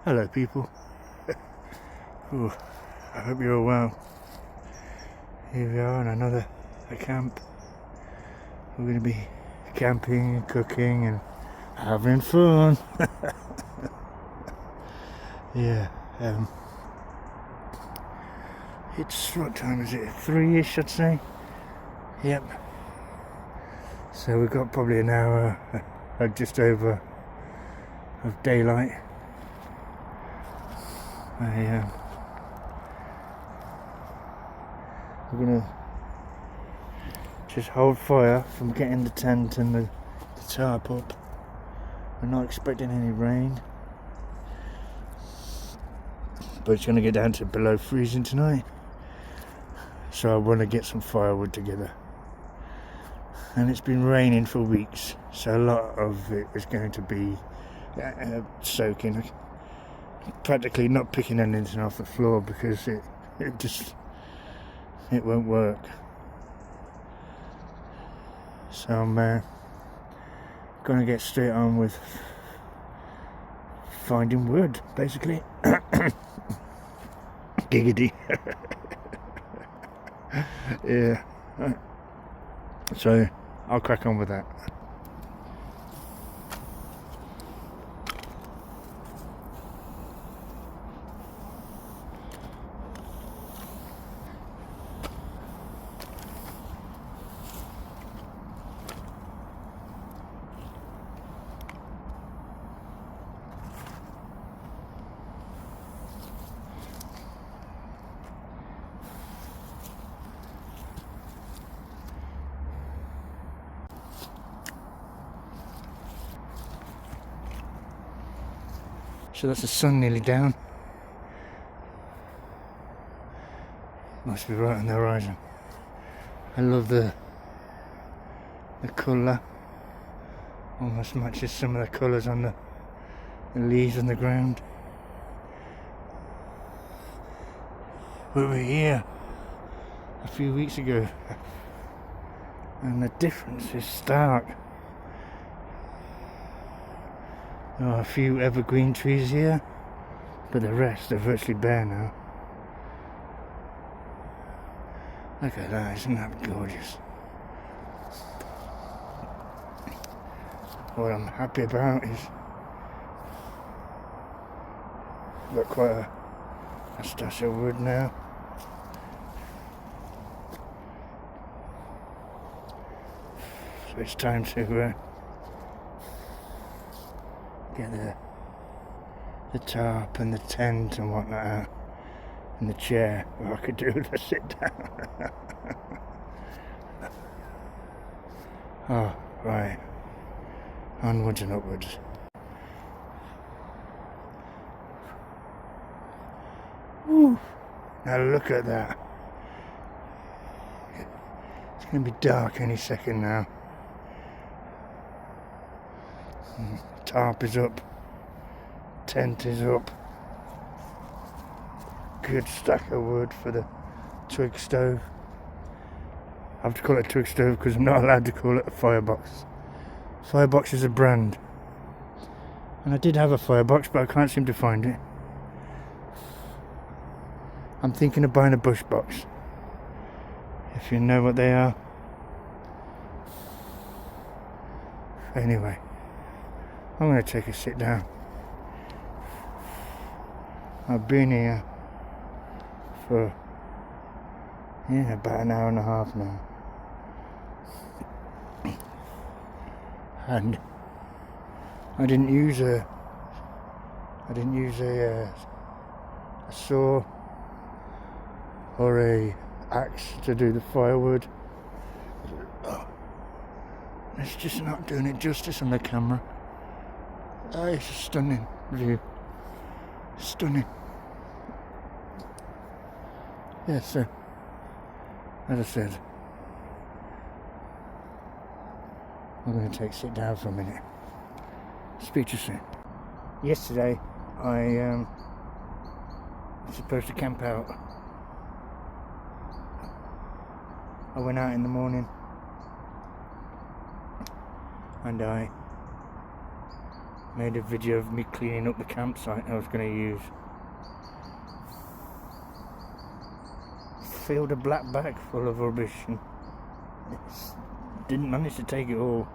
Hello people. Ooh, I hope you're all well. Here we are on another camp. We're going to be camping and cooking and having fun. Yeah. It's, what time is it? 3ish, I'd say. Yep. So we've got probably an hour, just over, of daylight. We're gonna just hold fire from getting the tent and the tarp up. We're not expecting any rain, but it's gonna get down to below freezing tonight. So I want to get some firewood together. And it's been raining for weeks, so a lot of it is going to be soaking. Practically not picking anything off the floor because it won't work. So I'm gonna get straight on with finding wood, basically. Giggity. Yeah. Right. So I'll crack on with that. So that's the sun nearly down. Must be right on the horizon. I love the colour. Almost matches some of the colours on the leaves on the ground. We were here a few weeks ago and the difference is stark. There are a few evergreen trees here, but the rest are virtually bare now. Look at that, isn't that gorgeous? What I'm happy about is I've got quite a stash of wood now. So it's time to get the tarp and the tent and whatnot out, and the chair, or I could do with a sit down. Oh, right. Onwards and upwards. Woo. Now look at that. It's going to be dark any second now. Tarp is up. Tent is up. Good stack of wood for the twig stove. I have to call it a twig stove because I'm not allowed to call it a firebox. Firebox is a brand. And I did have a firebox, but I can't seem to find it. I'm thinking of buying a bush box. If you know what they are. Anyway, I'm going to take a sit down. I've been here for about an hour and a half now. And I didn't use a saw or a axe to do the firewood. It's just not doing it justice on the camera. Oh, it's a stunning view. Stunning. Yes, so as I said, I'm going to sit down for a minute. Speak to you soon. Yesterday, I was supposed to camp out. I went out in the morning and I made a video of me cleaning up the campsite I was going to use. Filled a black bag full of rubbish and didn't manage to take it all.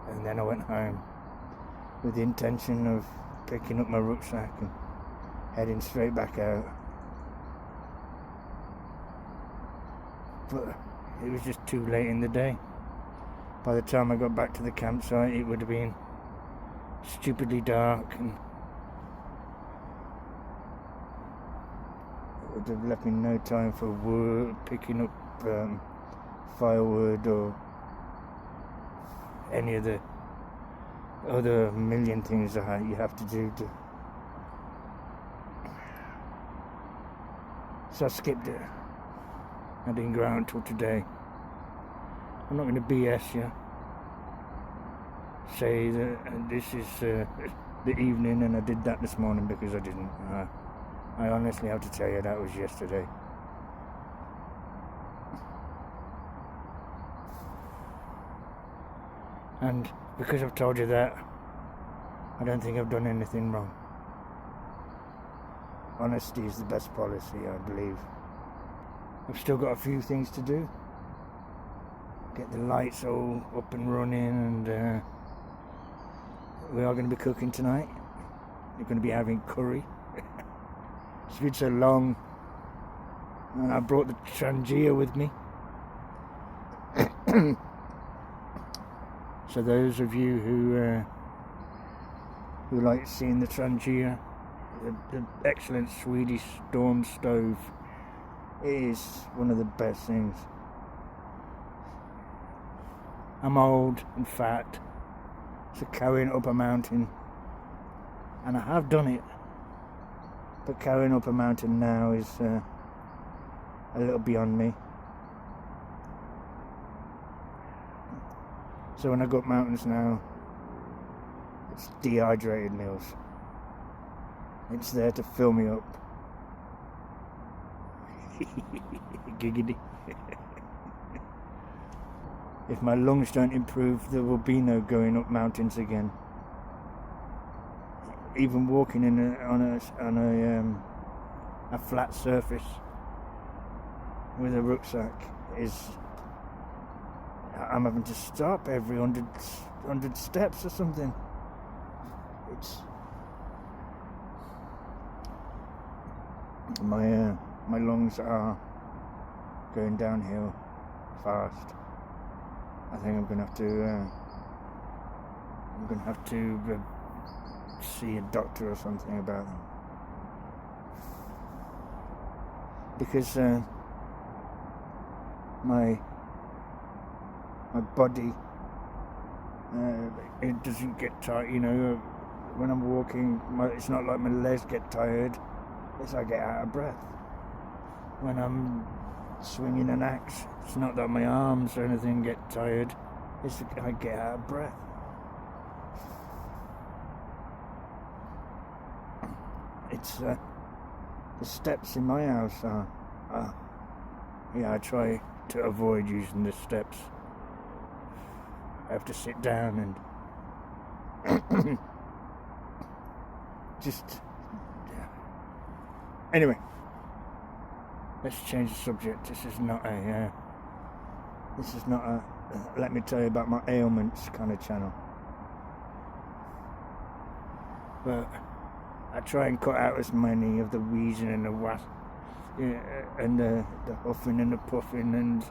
And then I went home with the intention of picking up my rucksack and heading straight back out. But it was just too late in the day. By the time I got back to the campsite, it would have been stupidly dark, and it would have left me no time for picking up firewood or any of the other million things that you have to do to. So I skipped it. I didn't go out until today. I'm not going to BS you. Say that this is the evening and I did that this morning, because I didn't. I honestly have to tell you that was yesterday. And because I've told you that, I don't think I've done anything wrong. Honesty is the best policy, I believe. I've still got a few things to do. Get the lights all up and running, and we are going to be cooking tonight. We're going to be having curry. It's been so long, and I brought the Trangia with me. So those of you who like seeing the Trangia, the excellent Swedish Storm stove, is one of the best things. I'm old and fat, so carrying up a mountain, and I have done it, but carrying up a mountain now is a little beyond me. So when I go up mountains now, it's dehydrated meals. It's there to fill me up. Giggity. If my lungs don't improve, there will be no going up mountains again. Even walking on a flat surface with a rucksack is. I'm having to stop every 100 steps or something. It's my lungs are going downhill fast. I think I'm gonna have to see a doctor or something about them, because my body, it doesn't get tired, when I'm walking. It's not like my legs get tired, it's I get out of breath. When I'm swinging an axe, it's not that my arms or anything get tired, it's I get out of breath. It's the steps in my house are I try to avoid using the steps. I have to sit down and just anyway, let's change the subject. This is not a let me tell you about my ailments kind of channel. But I try and cut out as many of the wheezing and the and the huffing and the puffing, and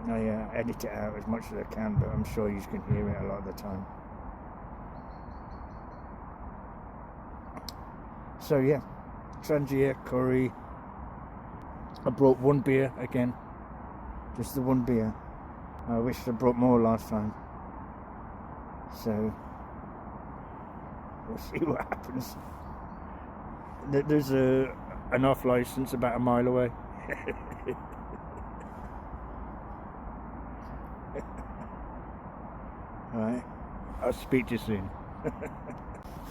I edit it out as much as I can, but I'm sure you can hear it a lot of the time. So yeah, Trangia, curry. I brought one beer again, just the one beer. I wish I brought more last time. So we'll see what happens. There's an off license about a mile away. Alright, I'll speak to you soon.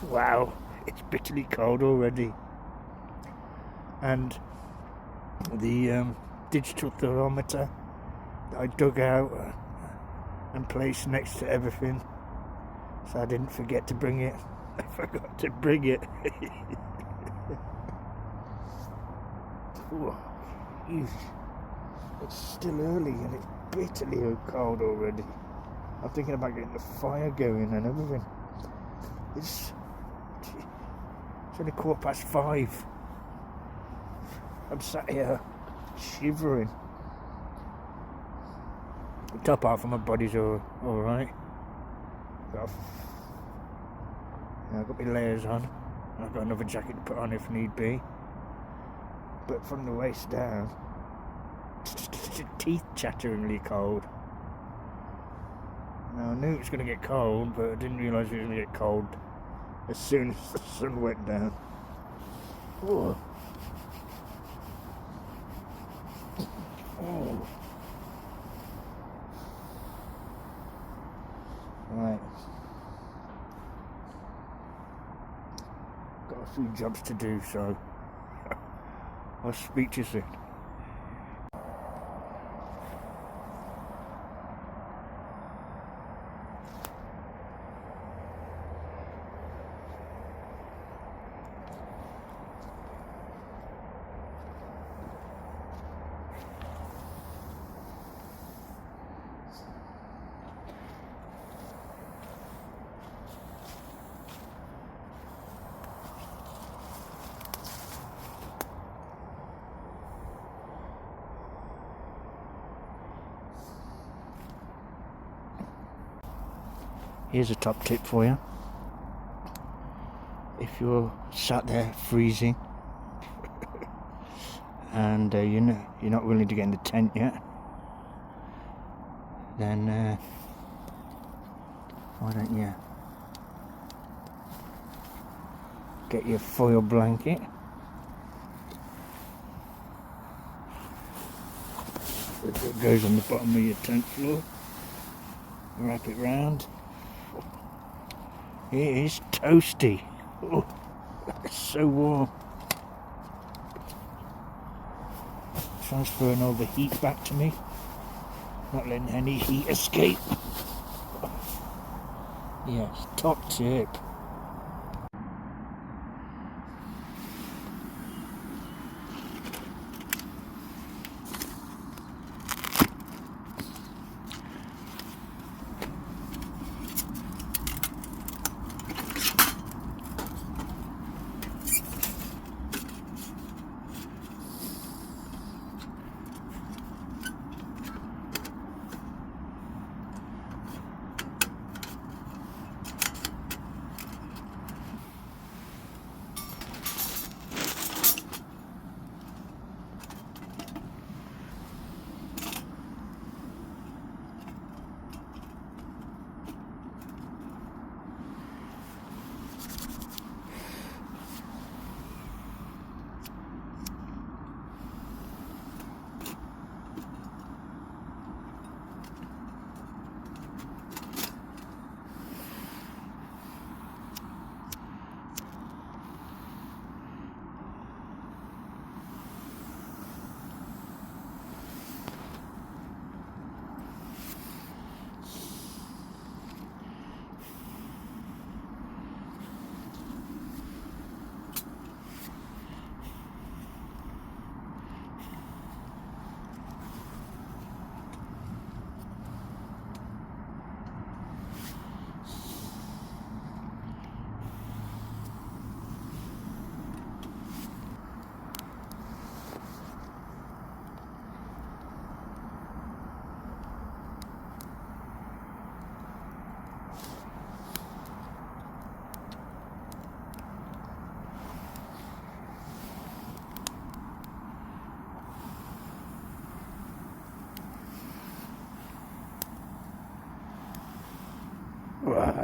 Wow, it's bitterly cold already. And the digital thermometer that I dug out and placed next to everything, so I didn't forget to bring it. I forgot to bring it. Ooh, eesh. It's still early and it's bitterly cold already. I'm thinking about getting the fire going and everything. It's only 5:15. I'm sat here shivering. The top half of my body's alright. I've got my layers on. I've got another jacket to put on if need be. But from the waist down, teeth chatteringly cold. Now I knew it was going to get cold, but I didn't realise it was going to get cold as soon as the sun went down. Oh. Oh. Right. Got a few jobs to do, so I'll speak to you soon. Here's a top tip for you. If you're sat there freezing and you're not willing to get in the tent yet, then why don't you get your foil blanket, that goes on the bottom of your tent floor, wrap it round. It is toasty. Oh, it's so warm. Transferring all the heat back to me, not letting any heat escape. Yes, top tip.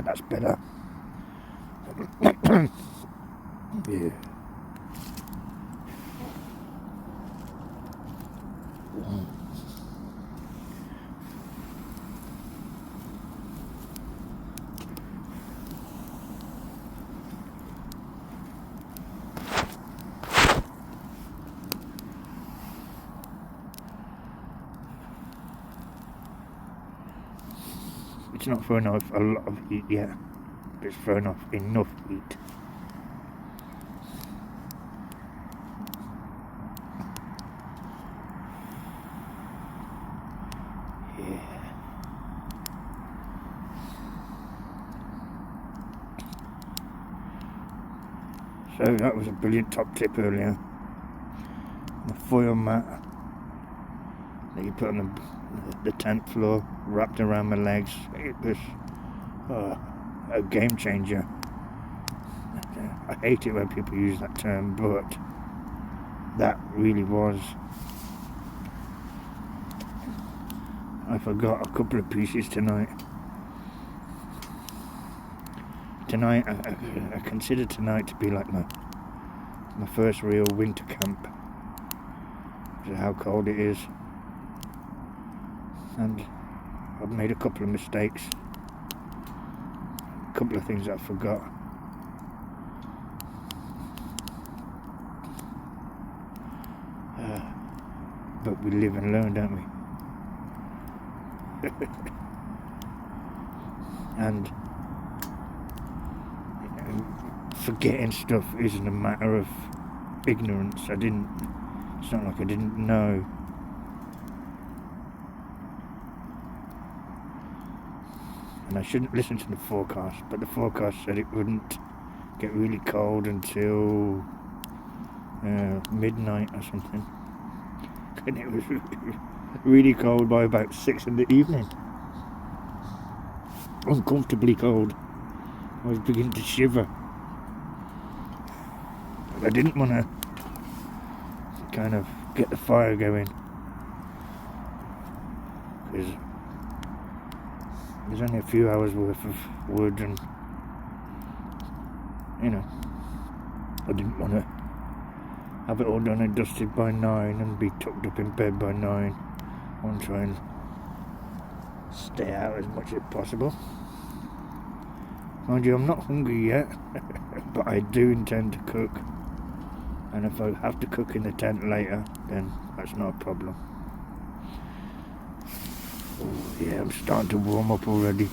That's better. Yeah. It's not throwing off a lot of heat yet, but it's throwing off enough heat. So that was a brilliant top tip earlier. The foil mat that you put on the tent floor, wrapped around my legs. It was a game changer. I hate it when people use that term, but that really was. I forgot a couple of pieces tonight. Tonight, I consider tonight to be like my first real winter camp. So how cold it is, and I've made a couple of mistakes, a couple of things I forgot. But we live and learn, don't we? And forgetting stuff isn't a matter of ignorance. It's not like I didn't know. And I shouldn't listen to the forecast, but the forecast said it wouldn't get really cold until midnight or something. And it was really cold by about 6 in the evening. Uncomfortably cold. I was beginning to shiver. I didn't want to kind of get the fire going, because there's only a few hours worth of wood, and I didn't want to have it all done and dusted by 9 and be tucked up in bed by 9. I want to try and stay out as much as possible. Mind you, I'm not hungry yet, but I do intend to cook. And if I have to cook in the tent later, then that's not a problem. Oh, yeah, I'm starting to warm up already.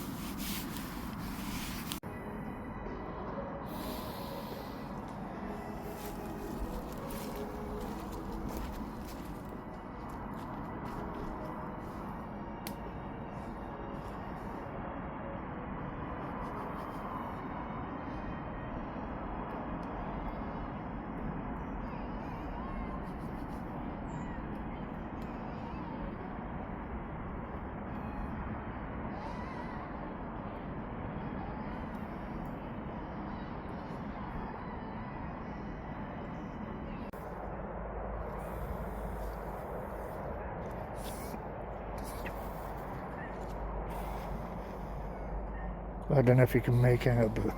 I don't know if you can make out, but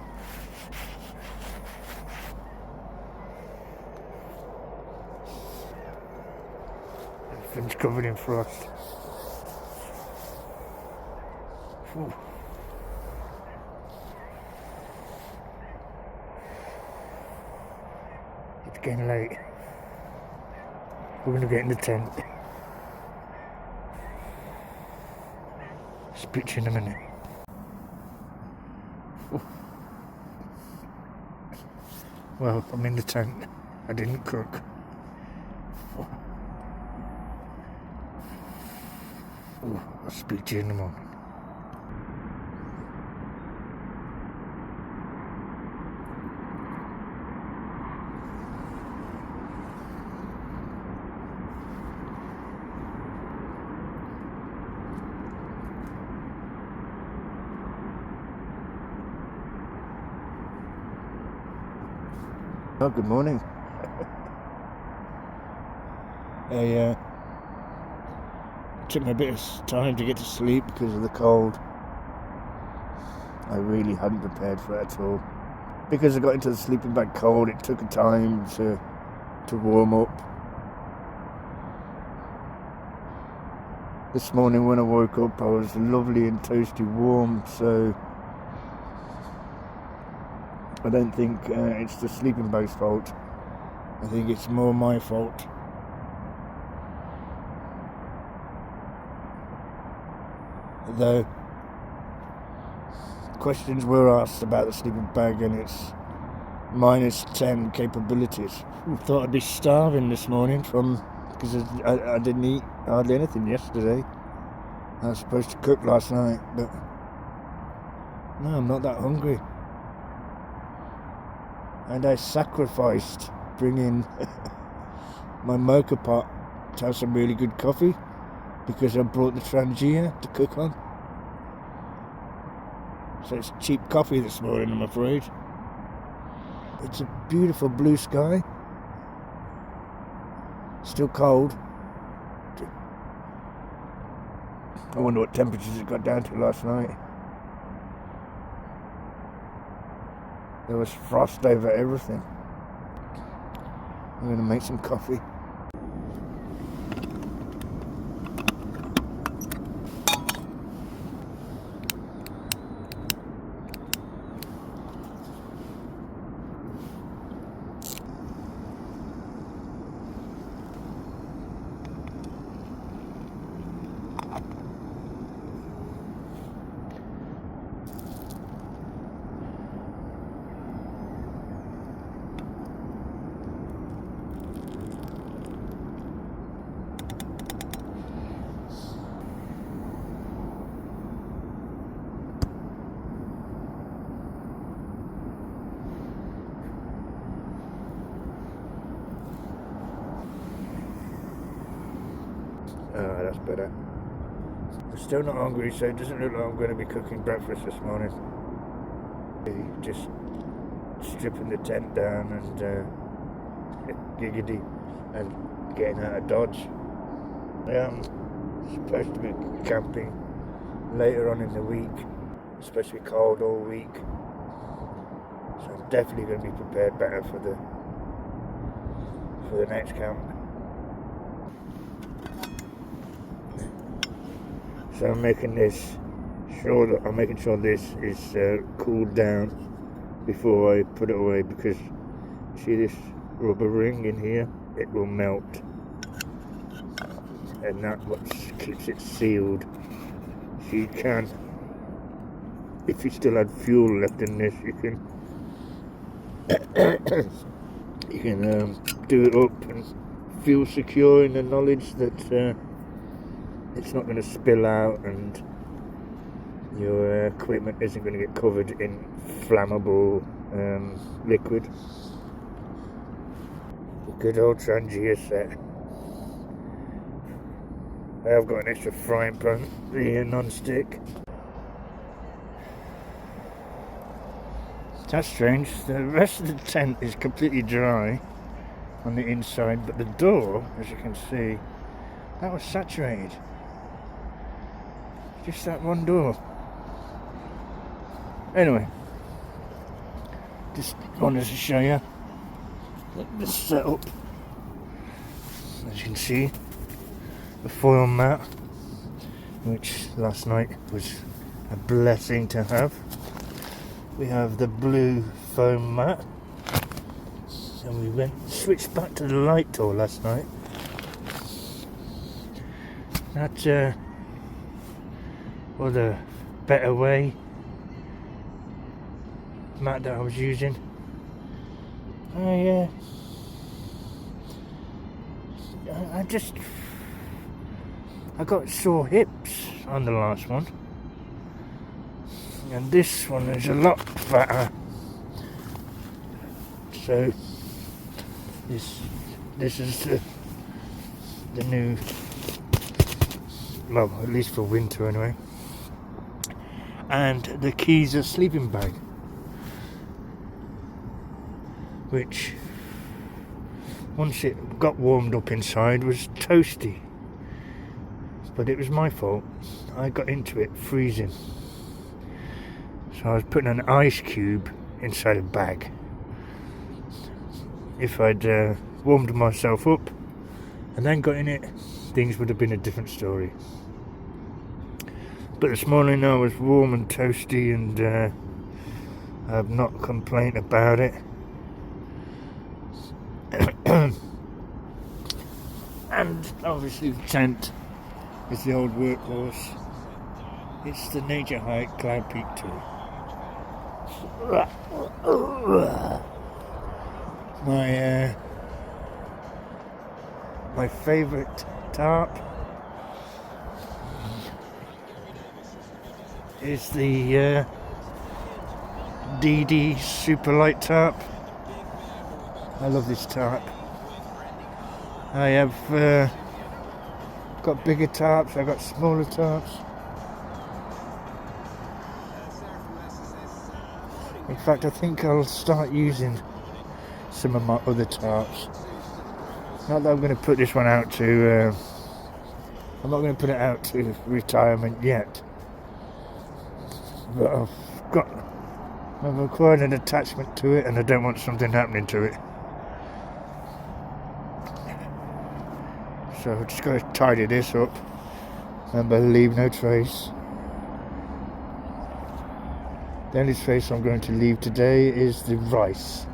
everything's covered in frost. Whew. It's getting late. We're gonna get in the tent. Speak to you in a minute. Well, I'm in the tent. I didn't cook. I'll speak to you in the morning. Oh, good morning. It took me a bit of time to get to sleep because of the cold. I really hadn't prepared for it at all. Because I got into the sleeping bag cold, it took a time to warm up. This morning when I woke up, I was lovely and toasty warm, so I don't think it's the sleeping bag's fault. I think it's more my fault. Though questions were asked about the sleeping bag and its -10 capabilities. I thought I'd be starving this morning because I didn't eat hardly anything yesterday. I was supposed to cook last night, but no, I'm not that hungry. And I sacrificed bringing my mocha pot to have some really good coffee because I brought the Trangia to cook on. So it's cheap coffee this morning, I'm afraid. It's a beautiful blue sky. Still cold. I wonder what temperatures it got down to last night. There was frost over everything. I'm going to make some coffee. That's better. I'm still not hungry, so it doesn't look like I'm going to be cooking breakfast this morning. Just stripping the tent down and giggity and getting out of Dodge. I am supposed to be camping later on in the week. It's supposed to be cold all week, so I'm definitely going to be prepared better for the next camp. So I'm making sure this is cooled down before I put it away, because see this rubber ring in here, it will melt, and that's what keeps it sealed. So you can, if you still had fuel left in this, you can do it up and feel secure in the knowledge that it's not going to spill out and your equipment isn't going to get covered in flammable liquid. The good old Trangia set. I have got an extra frying pan, the non-stick. That's strange. The rest of the tent is completely dry on the inside, but the door, as you can see, that was saturated. Just that one door. Anyway, just wanted to show you the setup. As you can see, the foil mat, which last night was a blessing to have. We have the blue foam mat, and we switched back to the light tool last night. That other Better Way mat that I was using. I got sore hips on the last one, and this one is a lot fatter. So this is the new, well, at least for winter anyway. And the Kiza sleeping bag, which once it got warmed up inside was toasty, but it was my fault. I got into it freezing, so I was putting an ice cube inside a bag. If I'd warmed myself up and then got in it, things would have been a different story. But this morning I was warm and toasty, and I've not complained about it. And obviously the tent is the old workhorse. It's the Nature Hike Cloud Peak 2. My favourite tarp is the DD Super Light tarp. I love this tarp. I have got bigger tarps, I've got smaller tarps. In fact, I think I'll start using some of my other tarps. Not that I'm going to put this one out to, I'm not going to put it out to retirement yet. But I've acquired an attachment to it and I don't want something happening to it. So I've just got to tidy this up. Remember, leave no trace. The only trace I'm going to leave today is the rice.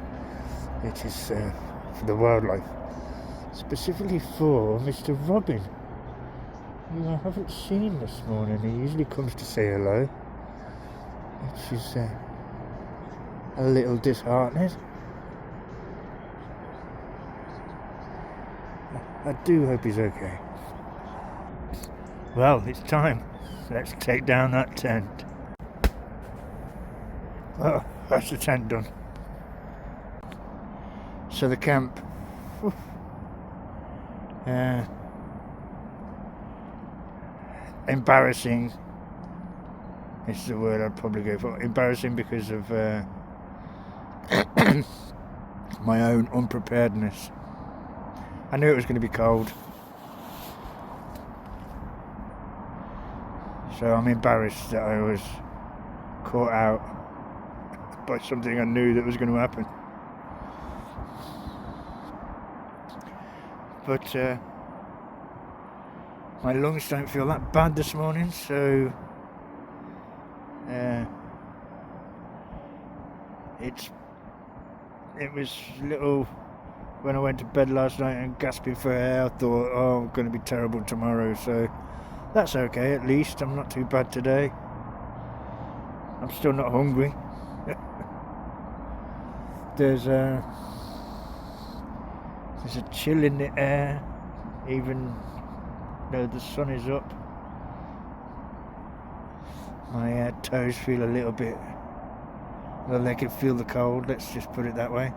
It is for the wildlife. Specifically for Mr. Robin, who I haven't seen this morning. He usually comes to say hello, which is a little disheartening. I do hope he's okay. Well, it's time. Let's take down that tent. Oh, that's the tent done. So the camp. Embarrassing. This is the word I'd probably go for. Embarrassing because of my own unpreparedness. I knew it was going to be cold, so I'm embarrassed that I was caught out by something I knew that was going to happen. But my lungs don't feel that bad this morning, so it was little. When I went to bed last night and gasping for air, I thought, oh, I'm going to be terrible tomorrow, so that's okay, at least I'm not too bad today. I'm still not hungry. There's a chill in the air, even though the sun is up. My toes feel a little bit, well, they can feel the cold, let's just put it that way.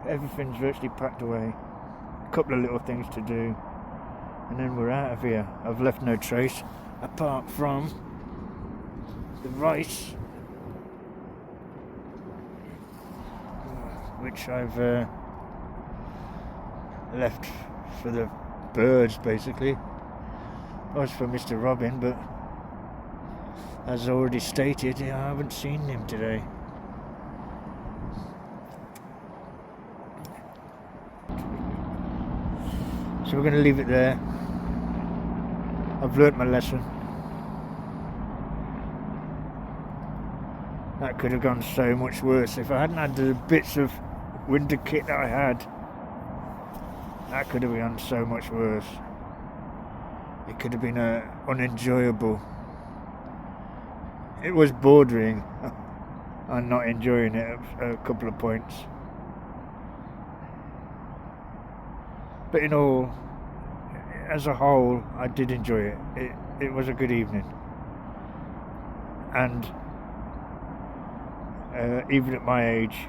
Everything's virtually packed away. A couple of little things to do, and then we're out of here. I've left no trace apart from the rice, which I've left for the birds, basically. Was for Mr. Robin, but as already stated, I haven't seen him today. So we're going to leave it there. I've learnt my lesson. That could have gone so much worse. If I hadn't had the bits of winter kit that I had, that could have gone so much worse. It could have been unenjoyable. It was bordering on not enjoying it at a couple of points. But in all, as a whole, I did enjoy it. It was a good evening. And even at my age,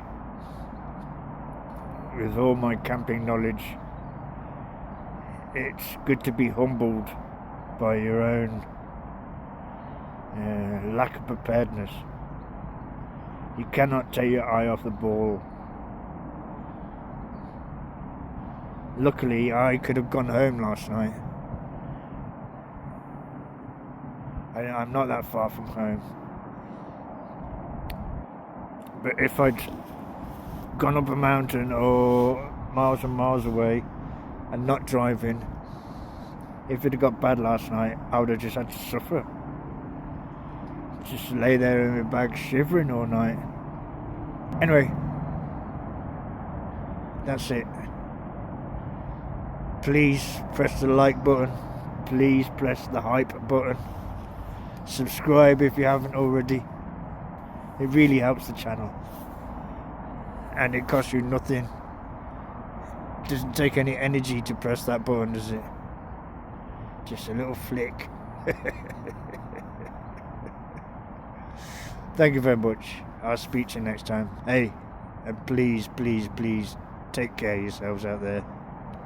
with all my camping knowledge, it's good to be humbled by your own lack of preparedness. You cannot take your eye off the ball. Luckily, I could have gone home last night. I'm not that far from home. But if I'd gone up a mountain or miles and miles away and not driving, if it had got bad last night, I would have just had to suffer. Just lay there in my bag shivering all night. Anyway, that's it. Please press the like button. Please press the hype button. Subscribe if you haven't already. It really helps the channel. And it costs you nothing. It doesn't take any energy to press that button, does it? Just a little flick. Thank you very much. I'll speak to you next time. Hey, and please, please, please take care of yourselves out there.